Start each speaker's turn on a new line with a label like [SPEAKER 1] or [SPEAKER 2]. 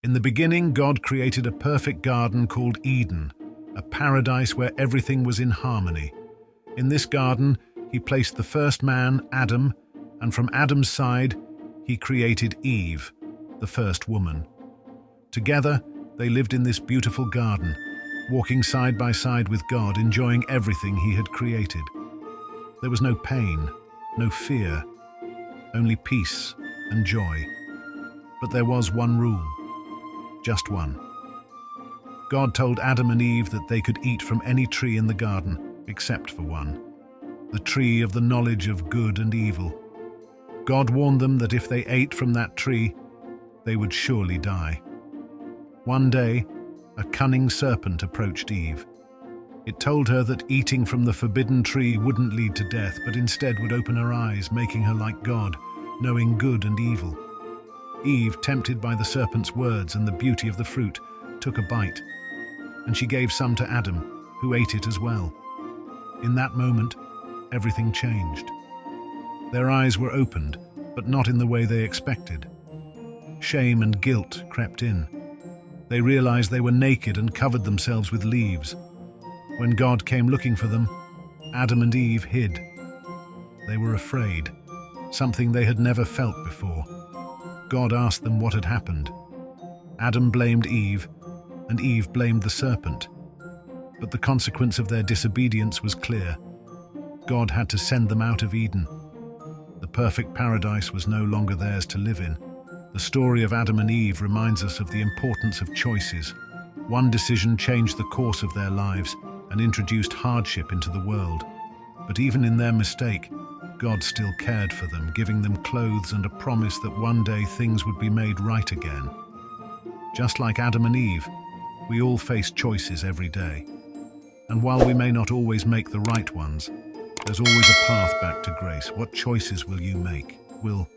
[SPEAKER 1] In the beginning, God created a perfect garden called Eden, a paradise where everything was in harmony. In this garden, he placed the first man, Adam, and from Adam's side, he created Eve, the first woman. Together, they lived in this beautiful garden, walking side by side with God, enjoying everything he had created. There was no pain, no fear, only peace and joy. But there was one rule, just one. God told Adam and Eve that they could eat from any tree in the garden, except for one, the tree of the knowledge of good and evil. God warned them that if they ate from that tree, they would surely die. One day, a cunning serpent approached Eve. It told her that eating from the forbidden tree wouldn't lead to death, but instead would open her eyes, making her like God, knowing good and evil. Eve, tempted by the serpent's words and the beauty of the fruit, took a bite, and she gave some to Adam, who ate it as well. In that moment, everything changed. Their eyes were opened, but not in the way they expected. Shame and guilt crept in. They realized they were naked and covered themselves with leaves. When God came looking for them, Adam and Eve hid. They were afraid, something they had never felt before. God asked them what had happened. Adam blamed Eve, and Eve blamed the serpent. But the consequence of their disobedience was clear. God had to send them out of Eden. The perfect paradise was no longer theirs to live in. The story of Adam and Eve reminds us of the importance of choices. One decision changed the course of their lives and introduced hardship into the world. But even in their mistake, God still cared for them, giving them clothes and a promise that one day things would be made right again. Just like Adam and Eve, we all face choices every day. And while we may not always make the right ones, there's always a path back to grace. What choices will you make? Will